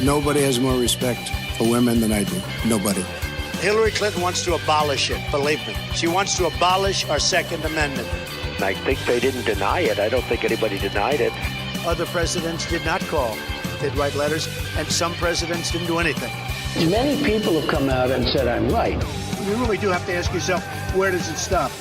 Nobody has more respect for women than I do. Nobody. Hillary Clinton wants to abolish it, believe me. She wants to abolish our Second Amendment. I think they didn't deny it. I don't think anybody denied it. Other presidents did not call. They'd write letters, and some presidents didn't do anything. Many people have come out and said I'm right. You really do have to ask yourself, where does it stop?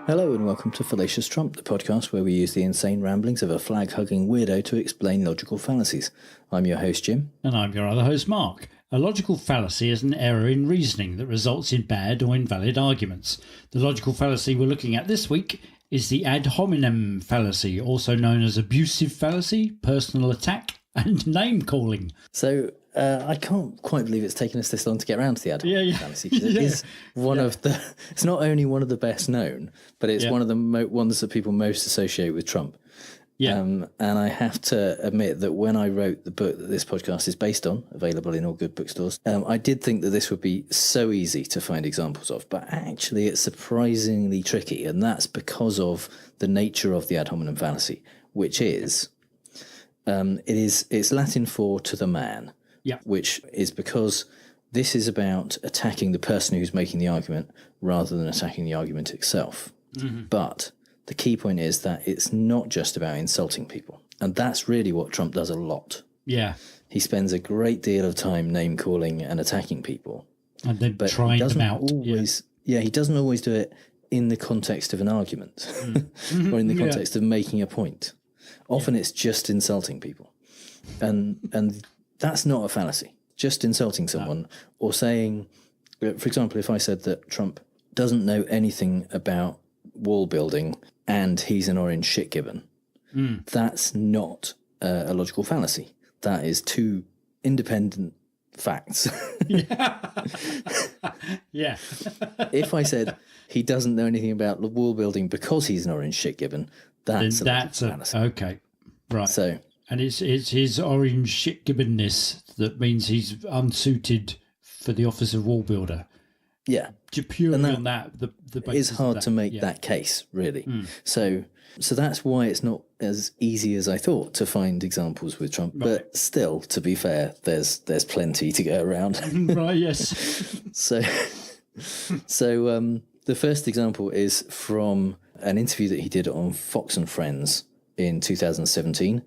Hello and welcome to Fallacious Trump, the podcast where we use the insane ramblings of a flag-hugging weirdo to explain logical fallacies. I'm your host, Jim. And I'm your other host, Mark. A logical fallacy is an error in reasoning that results in bad or invalid arguments. The logical fallacy we're looking at this week is the Ad Hominem Fallacy, also known as abusive fallacy, personal attack, and name-calling. So, I can't quite believe it's taken us this long to get around to the Ad Hominem Fallacy, because it is one of the... It's not only one of the best known, but it's one of the ones that people most associate with Trump. Yeah. And I have to admit that when I wrote the book that this podcast is based on, available in all good bookstores, I did think that this would be so easy to find examples of, but actually it's surprisingly tricky, and that's because of the nature of the ad hominem fallacy, which is, it's Latin for to the man, which is because this is about attacking the person who's making the argument rather than attacking the argument itself. Mm-hmm. But the key point is that it's not just about insulting people. And that's really what Trump does a lot. Yeah. He spends a great deal of time name-calling and attacking people. And then trying them out. He doesn't always do it in the context of an argument or in the context of making a point. Often it's just insulting people. And that's not a fallacy. Just insulting someone or saying, for example, if I said that Trump doesn't know anything about wall building and he's an orange shit gibbon, that's not a logical fallacy. That is two independent facts. If I said he doesn't know anything about the wall building because he's an orange shit gibbon, that's a fallacy. Okay, right. So, and it's his orange shit gibbonness that means he's unsuited for the office of wall builder. Yeah. Purely on that, the it's hard to make that case, really. So that's why it's not as easy as I thought to find examples with Trump. Right. But still, to be fair, there's plenty to go around. Right, yes. So the first example is from an interview that he did on Fox and Friends in 2017.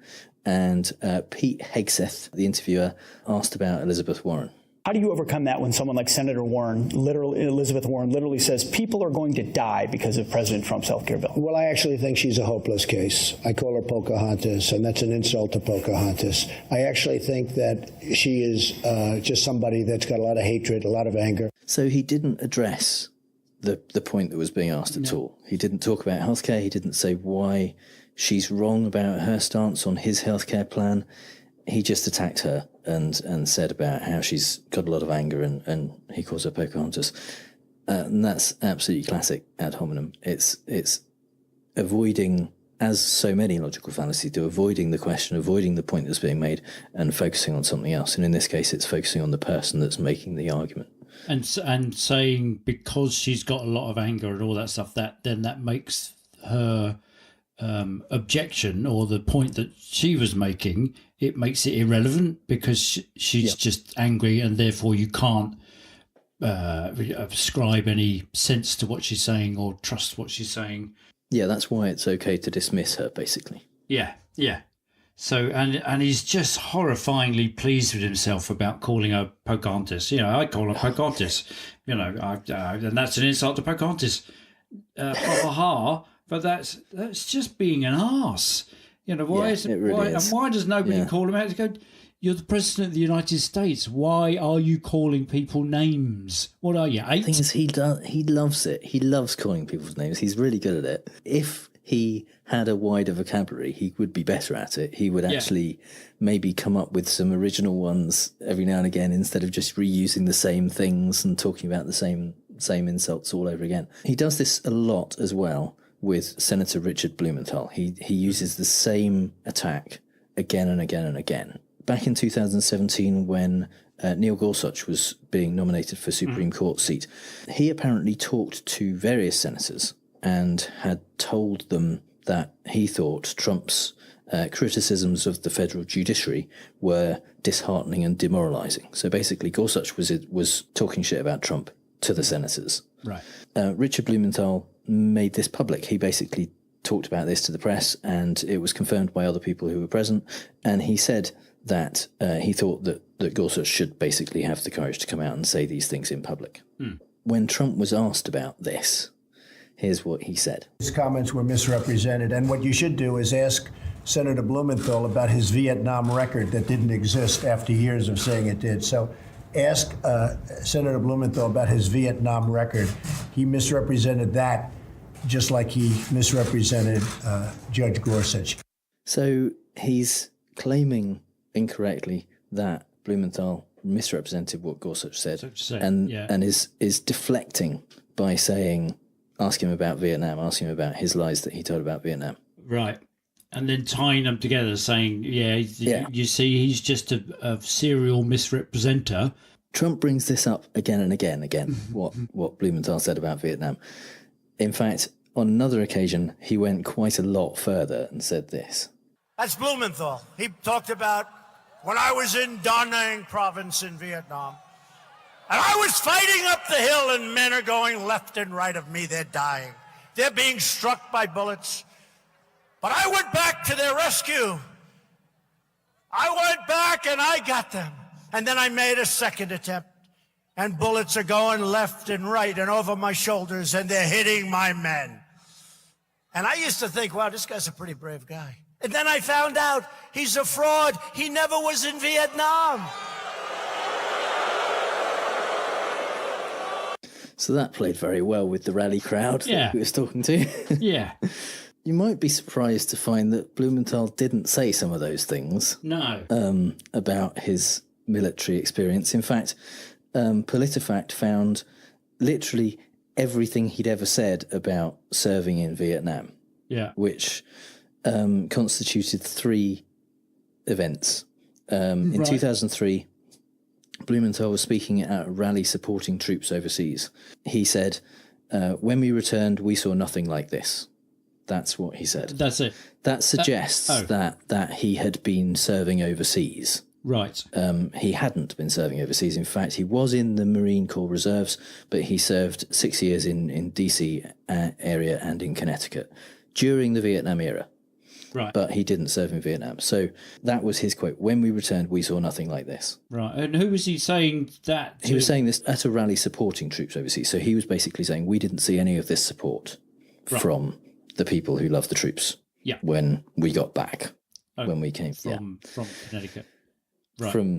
And Pete Hegseth, the interviewer, asked about Elizabeth Warren. How do you overcome that when someone like Senator Elizabeth Warren literally says people are going to die because of President Trump's health care bill? Well, I actually think she's a hopeless case. I call her Pocahontas, and that's an insult to Pocahontas. I actually think that she is just somebody that's got a lot of hatred, a lot of anger. So he didn't address the point that was being asked at all. He didn't talk about healthcare. He didn't say why she's wrong about her stance on his healthcare plan. He just attacked her and said about how she's got a lot of anger and he calls her Pocahontas. And that's absolutely classic ad hominem. It's avoiding, as so many logical fallacies do, avoiding the question, avoiding the point that's being made and focusing on something else. And in this case, it's focusing on the person that's making the argument. And saying because she's got a lot of anger and all that stuff, that makes her objection or the point that she was making, it makes it irrelevant because she's just angry and therefore you can't ascribe any sense to what she's saying or trust what she's saying. Yeah, that's why it's okay to dismiss her, basically. Yeah. So, and he's just horrifyingly pleased with himself about calling her Pocahontas. I call her Pocahontas. And that's an insult to Pocahontas. But that's just being an arse. Why does nobody call him out to go, you're the president of the United States. Why are you calling people names? What are you, 8? The thing is, he loves it. He loves calling people's names. He's really good at it. If he had a wider vocabulary, he would be better at it. He would actually maybe come up with some original ones every now and again instead of just reusing the same things and talking about the same insults all over again. He does this a lot as well with Senator Richard Blumenthal. He uses the same attack again and again and again. Back in 2017, when Neil Gorsuch was being nominated for Supreme Court seat, he apparently talked to various senators and had told them that he thought Trump's criticisms of the federal judiciary were disheartening and demoralising. So basically, Gorsuch was talking shit about Trump to the senators. Right. Richard Blumenthal made this public. He basically talked about this to the press, and it was confirmed by other people who were present. And he said that he thought that Gorsuch should basically have the courage to come out and say these things in public. When Trump was asked about this, here's what he said. His comments were misrepresented, and what you should do is ask Senator Blumenthal about his Vietnam record that didn't exist after years of saying it did. So ask Senator Blumenthal about his Vietnam record. He misrepresented that just like he misrepresented Judge Gorsuch. So he's claiming incorrectly that Blumenthal misrepresented what Gorsuch said, and is deflecting by saying, ask him about Vietnam, ask him about his lies that he told about Vietnam. Right. And then tying them together, saying, you see, he's just a serial misrepresenter. Trump brings this up again and again, what Blumenthal said about Vietnam. In fact, on another occasion, he went quite a lot further and said this. That's Blumenthal. He talked about when I was in Da Nang province in Vietnam, and I was fighting up the hill, and men are going left and right of me. They're dying. They're being struck by bullets. But I went back to their rescue. I went back and I got them. And then I made a second attempt. And bullets are going left and right and over my shoulders, and they're hitting my men. And I used to think, wow, this guy's a pretty brave guy. And then I found out he's a fraud. He never was in Vietnam. So that played very well with the rally crowd that he was talking to. Yeah. You might be surprised to find that Blumenthal didn't say some of those things. No. About his military experience. In fact, PolitiFact found literally everything he'd ever said about serving in Vietnam. Yeah. Which constituted 3 events. In 2003, Blumenthal was speaking at a rally supporting troops overseas. He said, when we returned, we saw nothing like this. That's what he said. That's it. That suggests that he had been serving overseas. Right. He hadn't been serving overseas. In fact, he was in the Marine Corps Reserves, but he served 6 years in DC area and in Connecticut during the Vietnam era. Right. But he didn't serve in Vietnam. So that was his quote. When we returned, we saw nothing like this. Right. And who was he saying that to? He was saying this at a rally supporting troops overseas. So he was basically saying we didn't see any of this support from the people who love the troops when we got back, when we came from Connecticut. Right.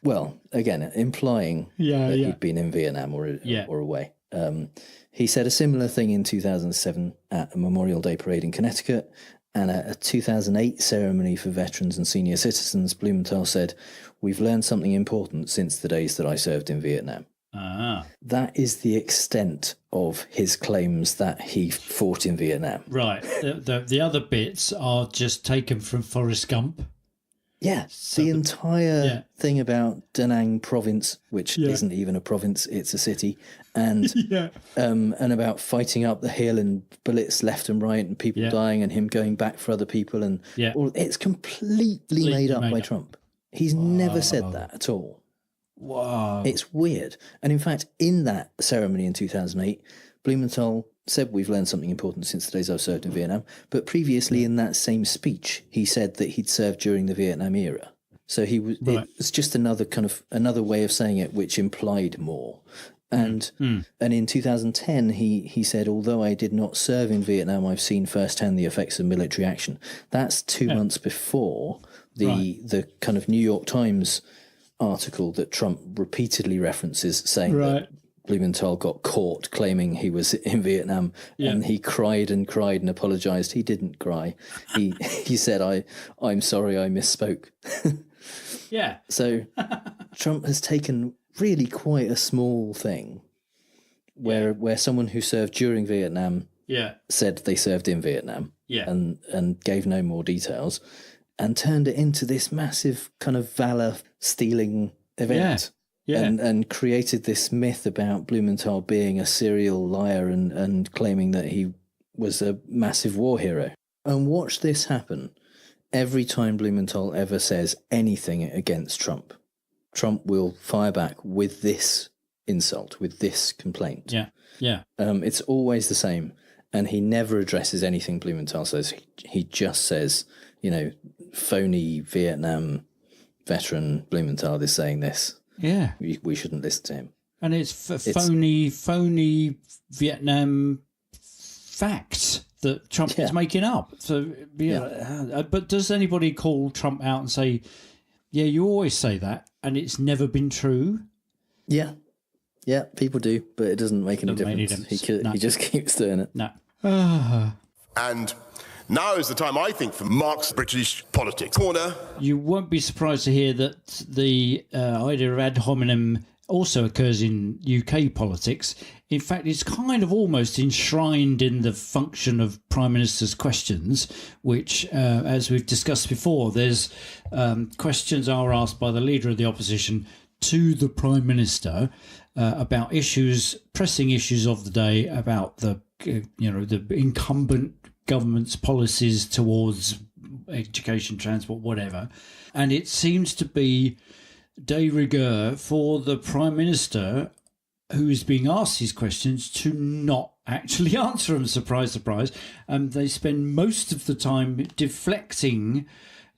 Well, again, implying that he'd been in Vietnam or away. He said a similar thing in 2007 at a Memorial Day parade in Connecticut, and at a 2008 ceremony for veterans and senior citizens. Blumenthal said, "We've learned something important since the days that I served in Vietnam." That is the extent of his claims that he fought in Vietnam. Right. The other bits are just taken from Forrest Gump. Yeah, so the entire thing about Da Nang province, which isn't even a province, it's a city, and and about fighting up the hill and bullets left and right and people dying and him going back for other people and it's completely made up by Trump. He's never said that at all. Wow. It's weird. And in fact, in that ceremony in 2008, Blumenthal said we've learned something important since the days I've served in Vietnam. But previously in that same speech, he said that he'd served during the Vietnam era. So he was, it was just another way of saying it, which implied more. And and in 2010, he said, although I did not serve in Vietnam, I've seen firsthand the effects of military action. That's 2 months before the kind of New York Times article that Trump repeatedly references, saying that Blumenthal got caught claiming he was in Vietnam, and he cried and apologized. He didn't cry. He said, I'm sorry, I misspoke. So Trump has taken really quite a small thing where someone who served during Vietnam said they served in Vietnam and gave no more details, and turned it into this massive kind of valor stealing event. And created this myth about Blumenthal being a serial liar and claiming that he was a massive war hero. And watch this happen every time Blumenthal ever says anything against Trump, Trump will fire back with this insult, with this complaint. Yeah. It's always the same. And he never addresses anything Blumenthal says. He just says, phony Vietnam veteran Blumenthal is saying this. Yeah. We shouldn't listen to him. And it's phony Vietnam facts that Trump is making up. So, but does anybody call Trump out and say, yeah, you always say that, and it's never been true? Yeah, people do, but it doesn't make any difference. He just keeps doing it. No. And now is the time, I think, for Mark's British politics corner. You won't be surprised to hear that the idea of ad hominem also occurs in UK politics. In fact, it's kind of almost enshrined in the function of Prime Minister's questions, which, as we've discussed before, there's questions are asked by the Leader of the Opposition to the Prime Minister about pressing issues of the day, about the incumbent government's policies towards education, transport, whatever. And it seems to be de rigueur for the Prime Minister, who is being asked these questions, to not actually answer them. Surprise, surprise. They spend most of the time deflecting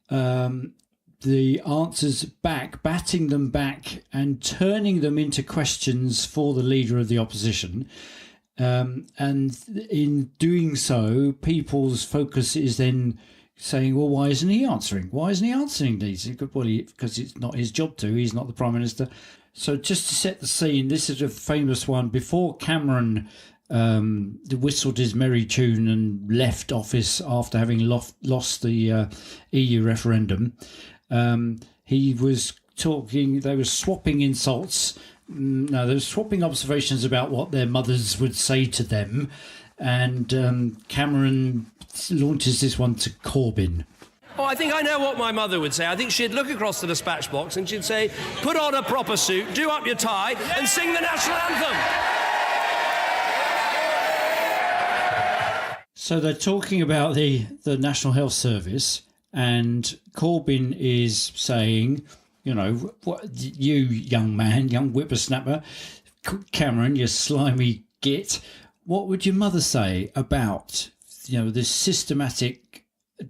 the answers back, batting them back and turning them into questions for the Leader of the Opposition. And in doing so, people's focus is then saying, well, why isn't he answering? Why isn't he answering these? Well, because it's not his job to. He's not the Prime Minister. So just to set the scene, this is a famous one. Before Cameron whistled his merry tune and left office after having lost the EU referendum, he was talking, they were swapping insults. No, they were swapping observations about what their mothers would say to them. And Cameron launches this one to Corbyn. Oh, I think I know what my mother would say. I think she'd look across the dispatch box and she'd say, put on a proper suit, do up your tie, and sing the national anthem. So they're talking about the National Health Service, and Corbyn is saying, what, you young man, young whippersnapper, Cameron, you slimy git, what would your mother say about, this systematic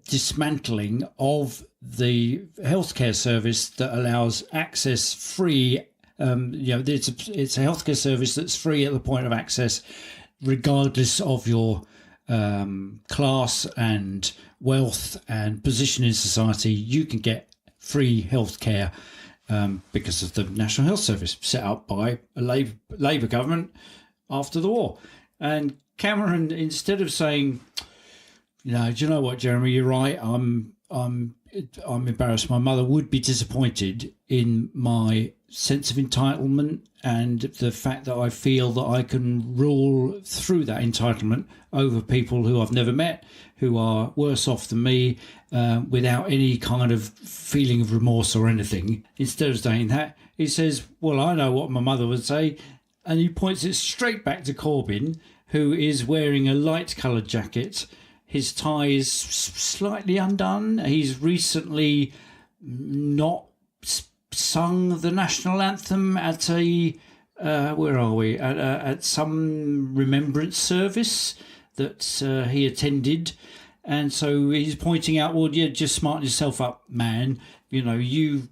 dismantling of the healthcare service that allows access free? It's a healthcare service that's free at the point of access, regardless of your class and wealth and position in society. You can get free healthcare because of the National Health Service set up by a Labour government after the war. And Cameron, instead of saying, do you know what, Jeremy, you're right, I'm embarrassed. My mother would be disappointed in my sense of entitlement and the fact that I feel that I can rule through that entitlement over people who I've never met, who are worse off than me, without any kind of feeling of remorse or anything. Instead of saying that, he says, well, I know what my mother would say. And he points it straight back to Corbyn, who is wearing a light-coloured jacket. His tie is slightly undone. He's recently not sung the national anthem at a at some remembrance service that he attended, and so he's pointing out, well, yeah, just smarten yourself up, man. You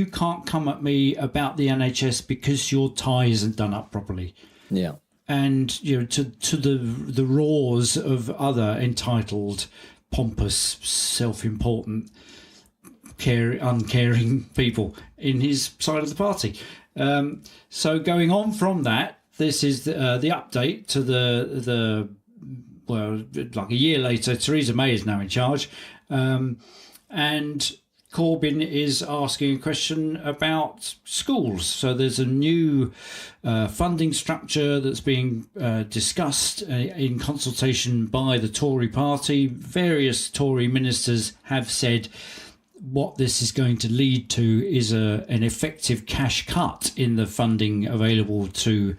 can't come at me about the NHS because your tie isn't done up properly. Yeah. And to the roars of other entitled, pompous, self-important, uncaring people in his side of the party. So going on from that, this is the update to like a year later, Theresa May is now in charge, and Corbyn is asking a question about schools. So there's a new funding structure that's being discussed in consultation by the Tory party. Various Tory ministers have said what this is going to lead to is an effective cash cut in the funding available to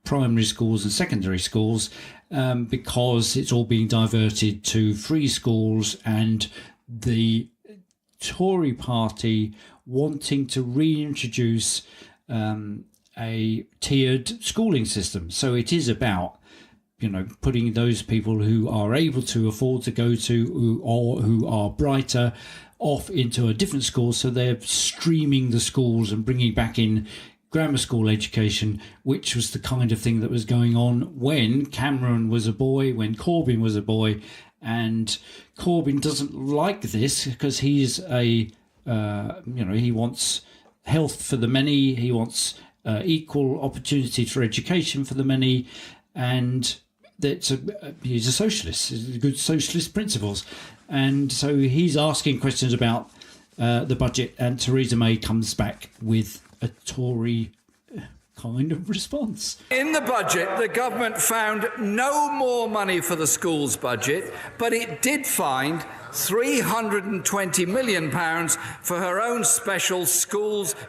primary schools and secondary schools because it's all being diverted to free schools, and the Tory party wanting to reintroduce a tiered schooling system. So it is about, putting those people who are able to afford to go to or who are brighter off into a different school. So they're streaming the schools and bringing back in grammar school education, which was the kind of thing that was going on when Cameron was a boy, when Corbyn was a boy. And Corbyn doesn't like this because he's he wants health for the many, he wants equal opportunity for education for the many, and he's a socialist, he's good socialist principles. And so he's asking questions about the budget, and Theresa May comes back with a Tory kind of response. In the budget, the government found no more money for the schools budget, but it did find £320 million for her own special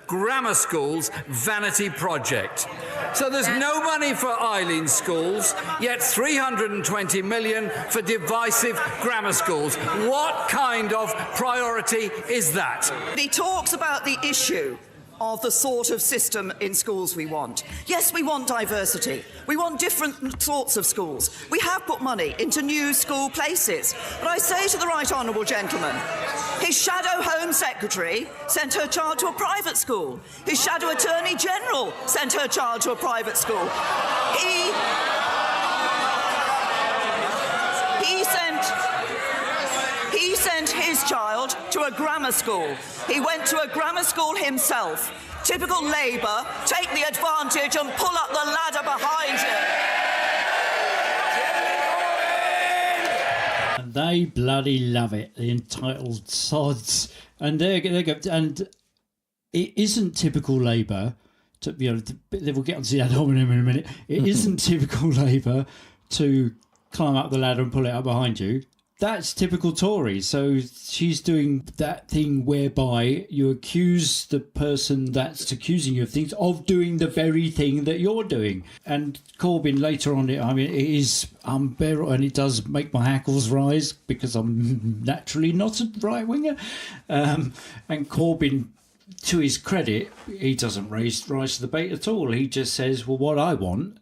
grammar schools vanity project. So there's no money for Eileen's schools, yet £320 million for divisive grammar schools. What kind of priority is that? He talks about the issue of the sort of system in schools we want. Yes, we want diversity. We want different sorts of schools. We have put money into new school places. But I say to the right honourable gentleman, his shadow Home Secretary sent her child to a private school. His shadow Attorney General sent her child to a private school. He sent his child to a grammar school. He went to a grammar school himself. Typical Labour, take the advantage and pull up the ladder behind you. And they bloody love it, the entitled sods. And they go, and it isn't typical Labour to, we'll get onto the ad hominem in a minute. It isn't typical Labour to climb up the ladder and pull it up behind you. That's typical Tory. So she's doing that thing whereby you accuse the person that's accusing you of things of doing the very thing that you're doing. And Corbyn later on, it is unbearable, and it does make my hackles rise because I'm naturally not a right-winger. And Corbyn, to his credit, he doesn't rise to the bait at all. He just says, well, what I want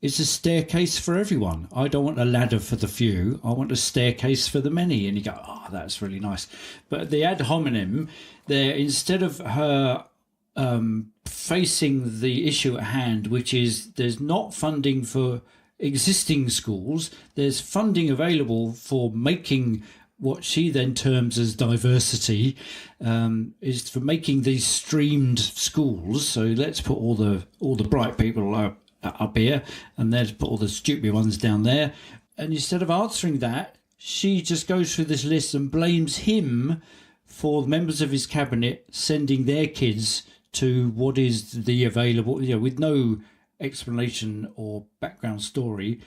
is a staircase for everyone. I don't want a ladder for the few. I want a staircase for the many. And you go, oh, that's really nice. But the ad hominem, there, instead of her facing the issue at hand, which is there's not funding for existing schools, there's funding available for making what she then terms as diversity, is for making these streamed schools. So let's put all the bright people up here, and then put all the stupid ones down there. And instead of answering that, she just goes through this list and blames him for members of his cabinet sending their kids to what is the available, with no explanation or background story,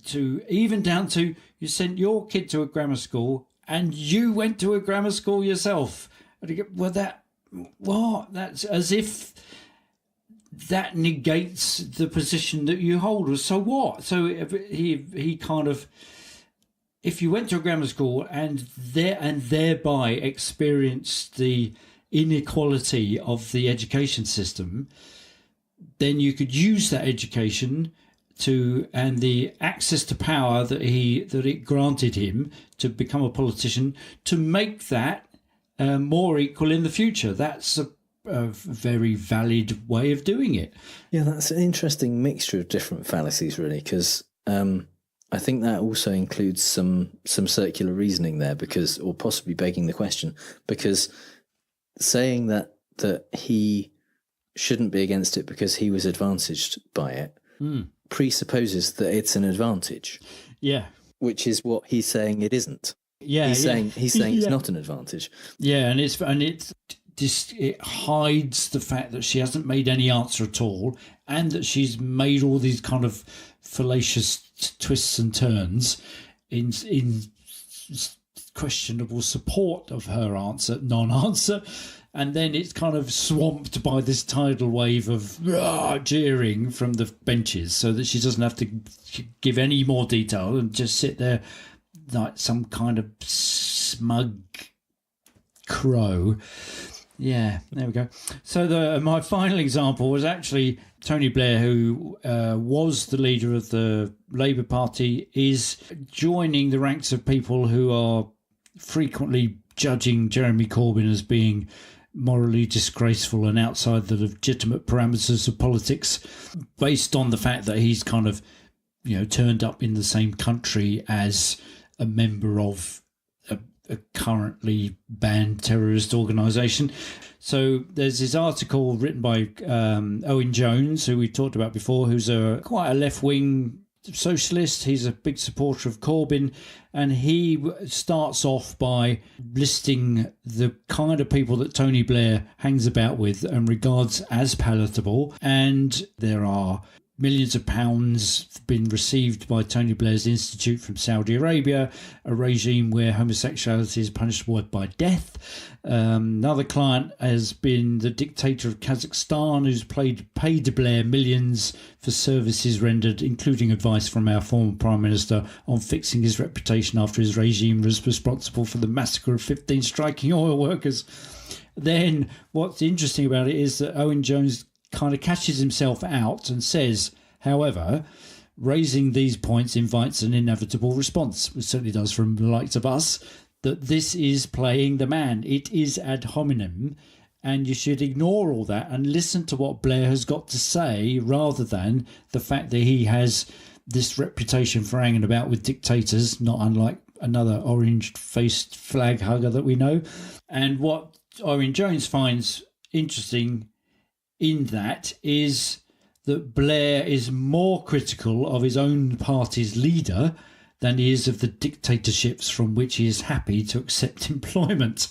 to even down to you sent your kid to a grammar school and you went to a grammar school yourself. And you go, well, that's as if that negates the position that you hold. So what? So he kind of, if you went to a grammar school and thereby experienced the inequality of the education system, then you could use that education and the access to power that it granted him to become a politician to make that more equal in the future. That's a very valid way of doing it. Yeah, that's an interesting mixture of different fallacies, really, because I think that also includes some circular reasoning there, or possibly begging the question, because saying that he shouldn't be against it because he was advantaged by it presupposes that it's an advantage. Yeah, which is what he's saying it isn't. Yeah, he's saying it's not an advantage. Yeah, and it hides the fact that she hasn't made any answer at all, and that she's made all these kind of fallacious twists and turns in questionable support of her non-answer, and then it's kind of swamped by this tidal wave of jeering from the benches, so that she doesn't have to give any more detail and just sit there like some kind of smug crow. Yeah, there we go. So my final example was actually Tony Blair, who was the leader of the Labour Party, is joining the ranks of people who are frequently judging Jeremy Corbyn as being morally disgraceful and outside the legitimate parameters of politics, based on the fact that he's kind of, turned up in the same country as a member of a currently banned terrorist organisation. So there's this article written by Owen Jones, who we talked about before, who's quite a left-wing socialist. He's a big supporter of Corbyn, and he starts off by listing the kind of people that Tony Blair hangs about with and regards as palatable. And there are millions of pounds been received by Tony Blair's Institute from Saudi Arabia, a regime where homosexuality is punishable by death. Another client has been the dictator of Kazakhstan, who's paid Blair millions for services rendered, including advice from our former Prime Minister on fixing his reputation after his regime was responsible for the massacre of 15 striking oil workers. Then what's interesting about it is that Owen Jones kind of catches himself out and says, however, raising these points invites an inevitable response, which certainly does from the likes of us, that this is playing the man. It is ad hominem, and you should ignore all that and listen to what Blair has got to say, rather than the fact that he has this reputation for hanging about with dictators, not unlike another orange-faced flag hugger that we know. And what Owen Jones finds interesting in that is that Blair is more critical of his own party's leader than he is of the dictatorships from which he is happy to accept employment.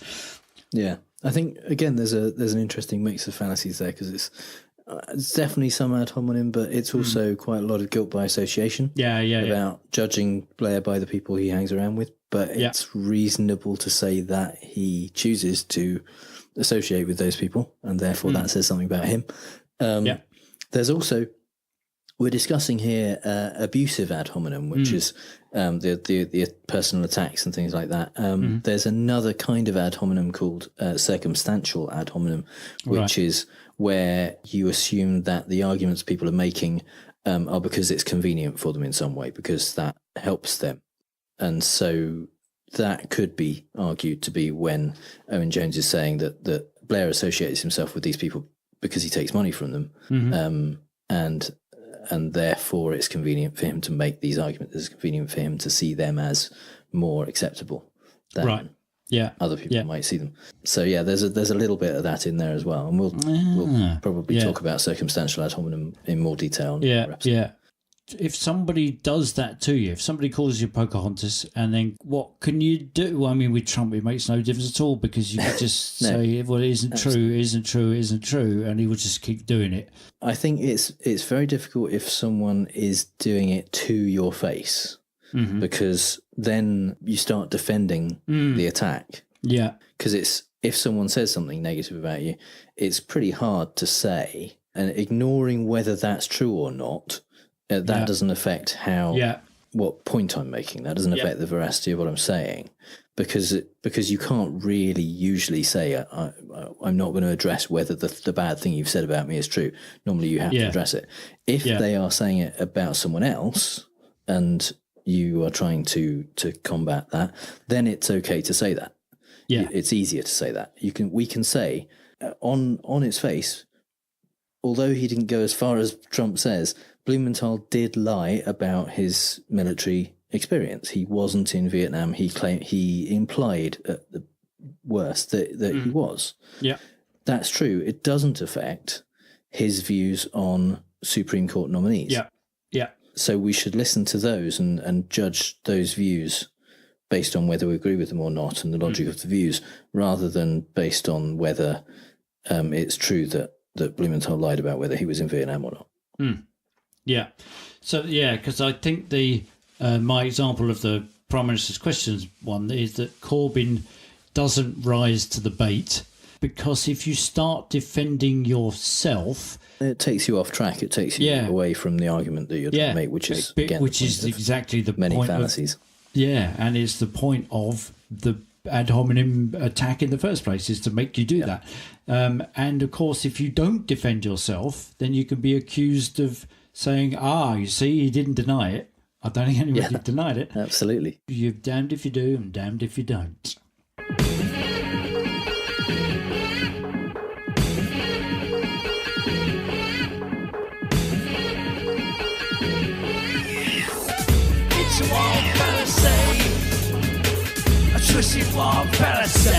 Yeah, I think, again, there's an interesting mix of fallacies there, because it's definitely some ad hominem, but it's also quite a lot of guilt by association. About judging Blair by the people he hangs around with. But it's reasonable to say that he chooses to associate with those people, and therefore that says something about him. There's also, we're discussing here abusive ad hominem, which is the personal attacks and things like that. There's another kind of ad hominem called circumstantial ad hominem, which is where you assume that the arguments people are making are because it's convenient for them in some way, because that helps them. And so that could be argued to be when Owen Jones is saying that Blair associates himself with these people because he takes money from them, and therefore it's convenient for him to make these arguments. It's convenient for him to see them as more acceptable than other people might see them. So there's a little bit of that in there as well, and we'll probably talk about circumstantial ad hominem in more detail. If somebody does that to you, if somebody calls you Pocahontas, and then what can you do? Well, I mean, with Trump, it makes no difference at all, because you could just say, well, it isn't true, it isn't true, it isn't true, and he would just keep doing it. I think it's very difficult if someone is doing it to your face, because then you start defending the attack. Yeah. Because if someone says something negative about you, it's pretty hard to say, and ignoring whether that's true or not, that doesn't affect what point I'm making. That doesn't affect the veracity of what I'm saying, because you can't really usually say I'm not going to address whether the bad thing you've said about me is true. Normally you have to address it. If they are saying it about someone else and you are trying to combat that, then it's okay to say that. Yeah, it's easier to say that. We can say on its face, although he didn't go as far as Trump says, Blumenthal did lie about his military experience. He wasn't in Vietnam. He implied at the worst that he was. Yeah, that's true. It doesn't affect his views on Supreme Court nominees. Yeah. So we should listen to those and judge those views based on whether we agree with them or not, and the logic of the views, rather than based on whether it's true that Blumenthal lied about whether he was in Vietnam or not. Yeah. So, because I think my example of the Prime Minister's questions one is that Corbyn doesn't rise to the bait because if you start defending yourself, it takes you off track. It takes you away from the argument that you're trying to make, which is again, exactly the many point fallacies. And it's the point of the ad hominem attack in the first place, is to make you do that. And of course, if you don't defend yourself, then you can be accused of saying, you see, he didn't deny it. I don't think anybody denied it. Absolutely. You're damned if you do and damned if you don't. It's a wild fallacy, a twisted wild fallacy.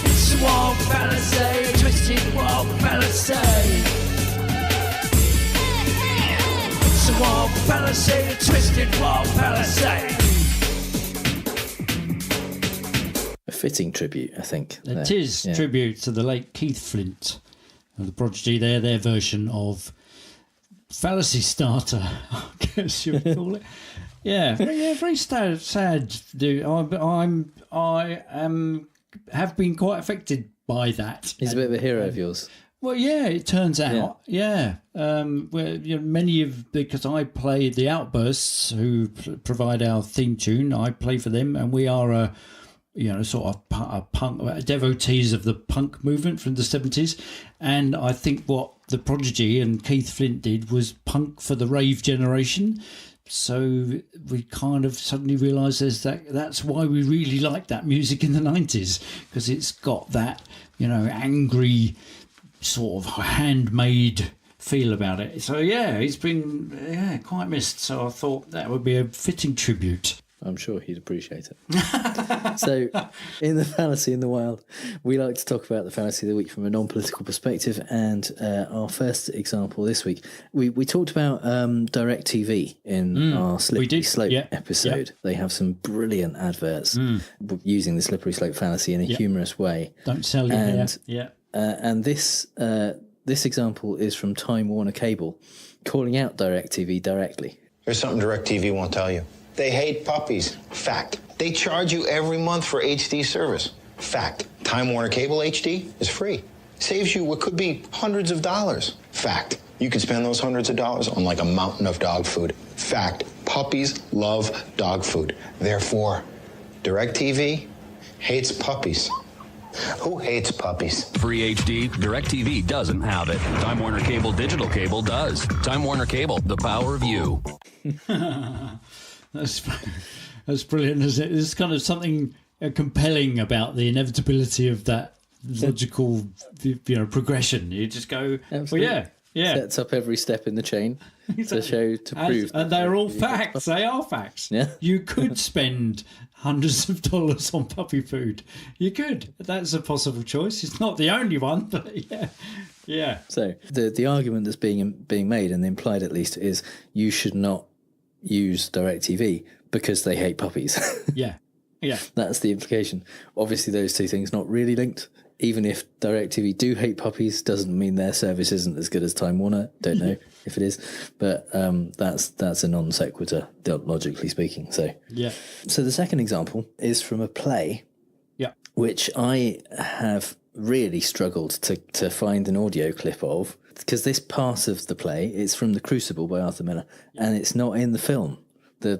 It's a wild fallacy, a twisted wild fallacy. It's a wild fallacy, a twisted wild fallacy. A fitting tribute, I think. It is tribute to the late Keith Flint of the Prodigy. Their version of Fallacy Starter, I guess you would call it. Very sad. Dude. I have been quite affected by that. He's a bit of a hero of yours. Well, it turns out, because I play the Outbursts, who provide our theme tune. I play for them, and we are sort of a punk devotees of the punk movement from the 70s. And I think what the Prodigy and Keith Flint did was punk for the rave generation. So we kind of suddenly realised that's why we really liked that music in the 90s, because it's got that, angry sort of handmade feel about it. So he's been quite missed. So I thought that would be a fitting tribute. I'm sure he'd appreciate it. So in the Fallacy in the Wild, we like to talk about the Fallacy of the Week from a non-political perspective. And our first example this week, we talked about DirecTV in our Slippery Slope episode. They have some brilliant adverts using the Slippery Slope fallacy in a humorous way. Don't sell you here. And this example is from Time Warner Cable calling out DirecTV directly. Here's something DirecTV won't tell you. They hate puppies. Fact. They charge you every month for HD service. Fact. Time Warner Cable HD is free. Saves you what could be hundreds of dollars. Fact. You could spend those hundreds of dollars on like a mountain of dog food. Fact. Puppies love dog food. Therefore, DirecTV hates puppies. Who hates puppies? Free HD, DirecTV doesn't have it. Time Warner Cable Digital Cable does. Time Warner Cable, the power of you. That's brilliant, isn't it? There's kind of something compelling about the inevitability of that logical, progression. You just go, absolutely. Sets up every step in the chain to prove. And they're all facts. They are facts. Yeah. You could spend hundreds of dollars on puppy food. You could. That's a possible choice. It's not the only one, but yeah. So the argument that's being made, and implied at least, is you should not use DirecTV because they hate puppies. Yeah. That's the implication. Obviously, those two things not really linked. Even if DirecTV do hate puppies, doesn't mean their service isn't as good as Time Warner. Don't know if it is, but that's a non sequitur, logically speaking. So the second example is from a play, which I have really struggled to find an audio clip of, because this part of the play is from The Crucible by Arthur Miller, and it's not in the film. The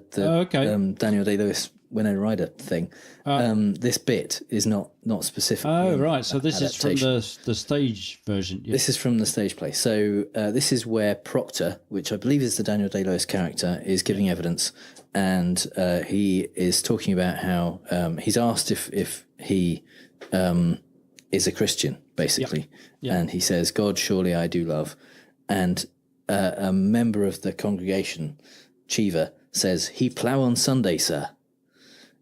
Daniel Day-Lewis Winona Ryder thing. This bit is not specific. Oh, right. So this is from the stage version. Yeah. This is from the stage play. So this is where Proctor, which I believe is the Daniel Day-Lewis character, is giving evidence, and he is talking about how he's asked if he is a Christian, basically. Yep. And he says, "God, surely I do love." And a member of the congregation, Cheever, says, "He plough on Sunday, sir."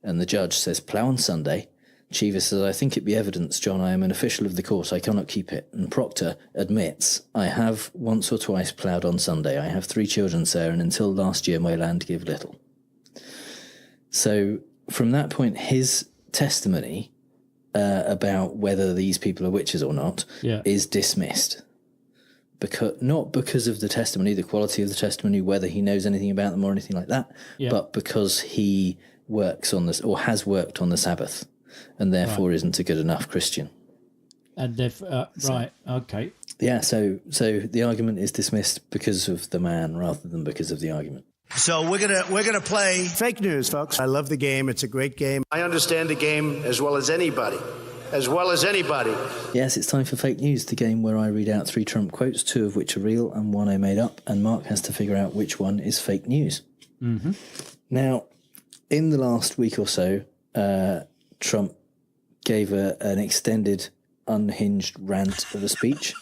And the judge says, "Plough on Sunday." Cheever says, "I think it be evidence, John. I am an official of the court. I cannot keep it." And Proctor admits, "I have once or twice ploughed on Sunday. I have 3 children, sir, and until last year my land give little." So from that point, his testimony about whether these people are witches or not is dismissed. Not because of the testimony, the quality of the testimony, whether he knows anything about them or anything like that, but because he works on this, or has worked on the Sabbath. and therefore isn't a good enough Christian. And right, okay. Yeah, so the argument is dismissed because of the man rather than because of the argument. So we're gonna play fake news, folks. I love the game. It's a great game. I understand the game as well as anybody. Yes, it's time for Fake News, the game where I read out 3 Trump quotes, 2 of which are real and 1 I made up, and Mark has to figure out which one is fake news. Mm-hmm. Now, in the last week or so, Trump gave an extended, unhinged rant of a speech,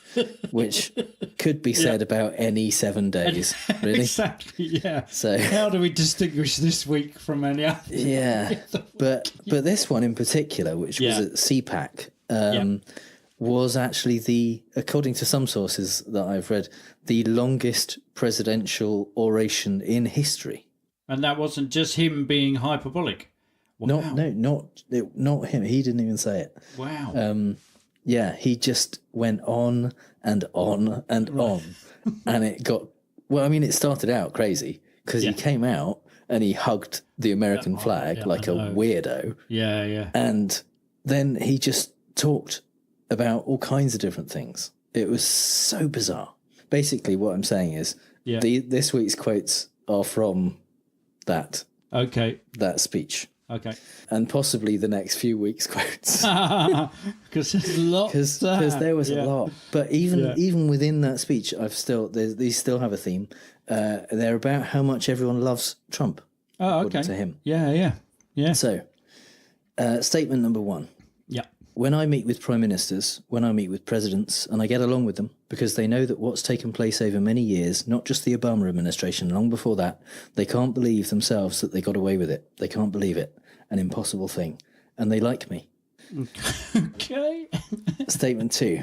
which could be said about any 7 days, really. Exactly, yeah. So how do we distinguish this week from any other? Yeah, but this one in particular, which was at CPAC, was actually according to some sources that I've read, the longest presidential oration in history. And that wasn't just him being hyperbolic. Wow. Not him. He didn't even say it. Wow. Yeah, he just went on and on and on. And it got... Well, I mean, it started out crazy because he came out and he hugged the American flag like a weirdo. Yeah, yeah. And then he just talked about all kinds of different things. It was so bizarre. Basically, what I'm saying is this week's quotes are from that speech. Okay. And possibly the next few weeks' quotes. Because there's a lot. Because there was a lot. But even within that speech, these still have a theme. They're about how much everyone loves Trump. Oh, according to him. Yeah. So, statement number 1. Yeah. When I meet with prime ministers, when I meet with presidents, and I get along with them, because they know that what's taken place over many years, not just the Obama administration, long before that, they can't believe themselves that they got away with it. They can't believe it. An impossible thing. And they like me. Okay. Statement 2.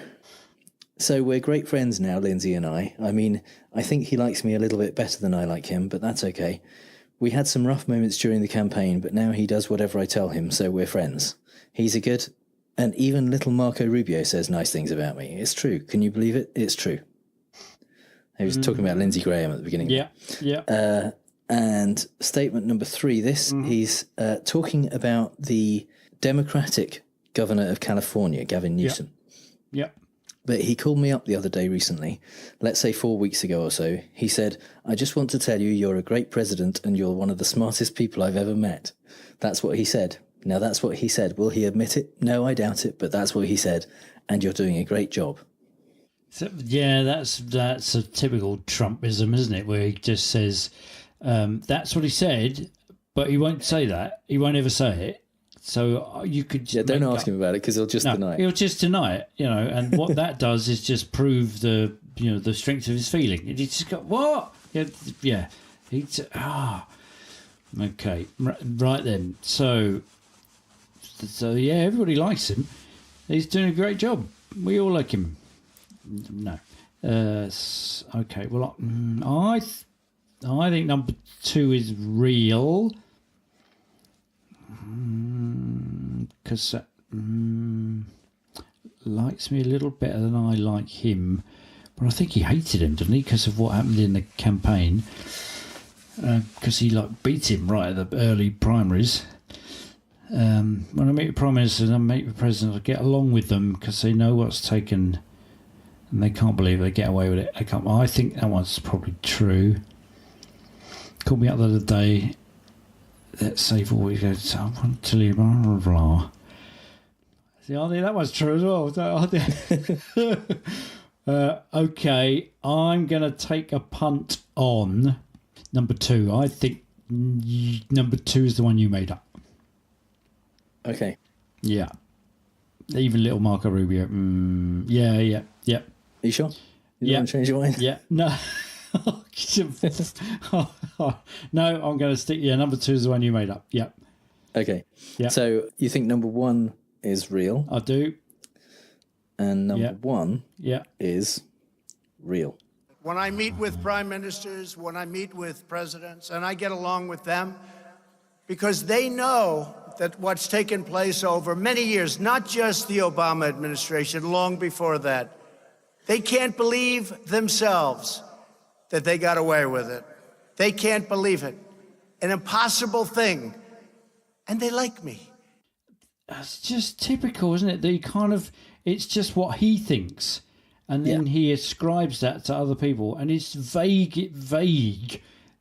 So we're great friends now, Lindsay and I. I mean, I think he likes me a little bit better than I like him, but that's okay. We had some rough moments during the campaign, but now he does whatever I tell him, so we're friends. He's a good... And even little Marco Rubio says nice things about me. It's true. Can you believe it? It's true. He was talking about Lindsey Graham at the beginning. Yeah. And statement number 3, he's talking about the Democratic governor of California, Gavin Newsom. Yeah. But he called me up the other day recently, let's say 4 weeks ago or so. He said, I just want to tell you you're a great president and you're one of the smartest people I've ever met. That's what he said. Now, that's what he said. Will he admit it? No, I doubt it, but that's what he said. And you're doing a great job. So, yeah, that's a typical Trumpism, isn't it? Where he just says, that's what he said, but he won't say that. He won't ever say it. So you could... Yeah, don't ask him about it because he'll just deny it. He'll just deny it, and what that does is just prove the strength of his feeling. He just go, what? Yeah. Okay, right then. So yeah, everybody likes him. He's doing a great job. We all like him. No. Okay. Well, I think number 2 is real. Because likes me a little better than I like him. But I think he hated him, didn't he? Because of what happened in the campaign. Because he beat him right at the early primaries. When I meet with prime ministers and I meet with presidents, I get along with them because they know what's taken, and they can't believe they get away with it. I think that one's probably true. Called me up the other day. Let's say 4 weeks ago. So I want to tell you blah blah blah. See, I think that one's true as well. Okay, I'm going to take a punt on number 2. I think number 2 is the one you made up. Okay. Yeah. Even little Marco Rubio. Yeah. Are you sure? You want to change your mind? Yeah. No. No, I'm going to stick... Yeah, number 2 is the one you made up. Yeah. Okay. Yeah. So you think number 1 is real? I do. And number 1 is real. When I meet with prime ministers, when I meet with presidents, and I get along with them, because they know that what's taken place over many years, not just the Obama administration, long before that, they can't believe themselves that they got away with it. They can't believe it. An impossible thing. And they like me. It's just typical, isn't it? That he kind of, it's just what he thinks, and then he ascribes that to other people, and it's vague.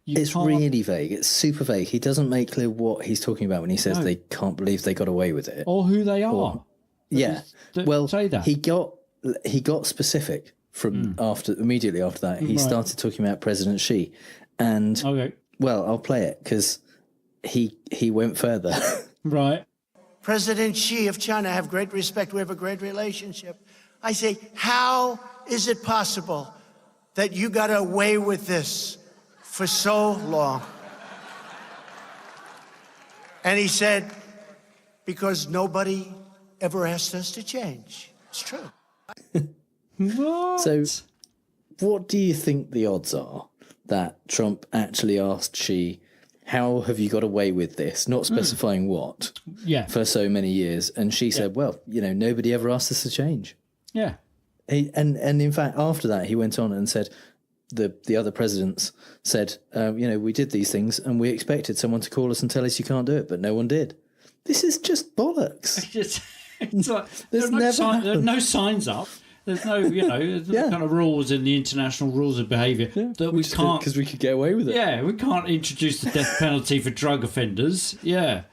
It's really vague. It's super vague. He doesn't make clear what he's talking about when he says they can't believe they got away with it, or who they are. Well, say that he got specific from immediately after that. He started talking about President Xi, and well, I'll play it because he went further. Right. President Xi of China, I have great respect. We have a great relationship. I say, how is it possible that you got away with this for so long? And he said, because nobody ever asked us to change. It's true. So, what do you think the odds are that Trump actually asked Xi, how have you got away with this? Not specifying what. Yeah. For so many years. And she said, well, nobody ever asked us to change. Yeah. And in fact, after that, he went on and said, the other presidents said, we did these things and we expected someone to call us and tell us you can't do it, but no one did. This is just bollocks. It's like, there are no signs up. There's no, there's no kind of rules in the international rules of behaviour that we can't... Because we could get away with it. Yeah, we can't introduce the death penalty for drug offenders. Yeah.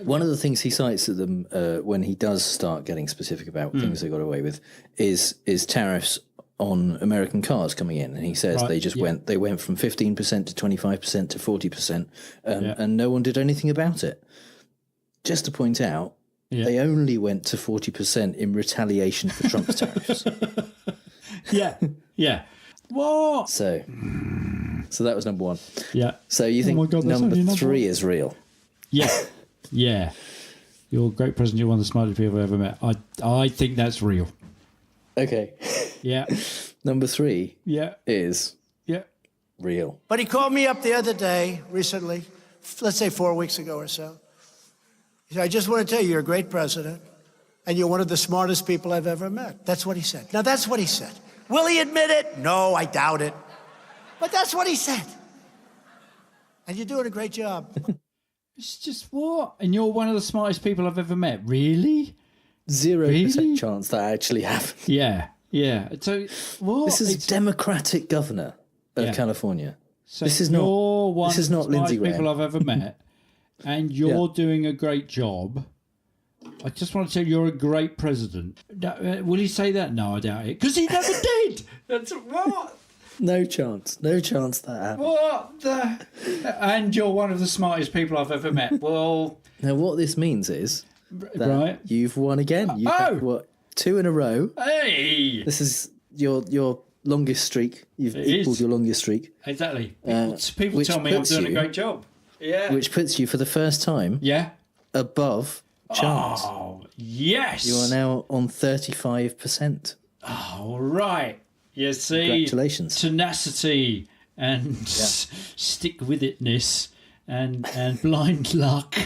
One of the things he cites at them when he does start getting specific about things they got away with is tariffs on American cars coming in, and he says they went from 15% to 25% to 40%, and no one did anything about it. Just to point out, they only went to 40% in retaliation for Trump's tariffs. Yeah. What? So that was number one. Yeah. So you think number three is real? Yeah. You're a great president. You're one of the smartest people I've ever met. I think that's real. Okay. Yeah. Number three is real. But he called me up the other day, recently, let's say 4 weeks ago or so. He said, I just want to tell you, you're a great president, and you're one of the smartest people I've ever met. That's what he said. Now, that's what he said. Will he admit it? No, I doubt it. But that's what he said. And you're doing a great job. It's just what? And you're one of the smartest people I've ever met. Really? 0% chance that actually happened. Yeah. So what? This is Democratic governor of California. So this is not Lindsey Graham. People I've ever met, and you're doing a great job. I just want to tell you, you're a great president. Will he say that? No, I doubt it, because he never did. That's what. No chance that happened. What the? And you're one of the smartest people I've ever met. Well, now what this means is that you've won again. You've had, 2 in a row. Hey, this is your longest streak. You've equalled your longest streak. Exactly. People tell me I'm doing a great job. Yeah. Which puts you for the first time. Above chance. Oh yes. You are now on 35%. Oh right. You see, congratulations. Tenacity and stick-with-itness and blind luck.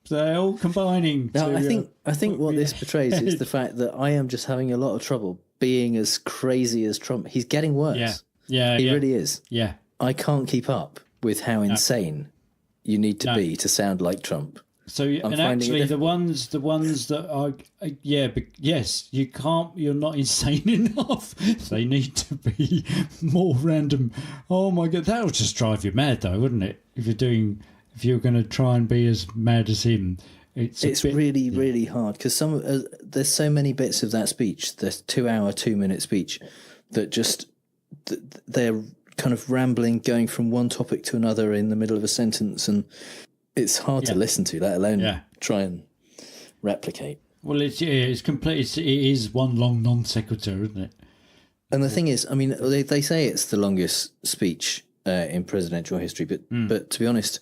They're all combining. Now, I think what this betrays is the fact that I am just having a lot of trouble being as crazy as Trump. He's getting worse. Yeah. He really is. Yeah. I can't keep up with how insane you need to be to sound like Trump. So, and actually, the ones that are, yes, you can't. You're not insane enough. They need to be more random. Oh my God, that would just drive you mad, though, wouldn't it? If you're going to try and be as mad as him, it's really hard because there's so many bits of that speech, the 2-minute speech, that just they're kind of rambling, going from one topic to another in the middle of a sentence, and it's hard to listen to, let alone try and replicate. Well, it's complete. It is one long non sequitur, isn't it? And the thing is, I mean, they say it's the longest speech in presidential history, but to be honest,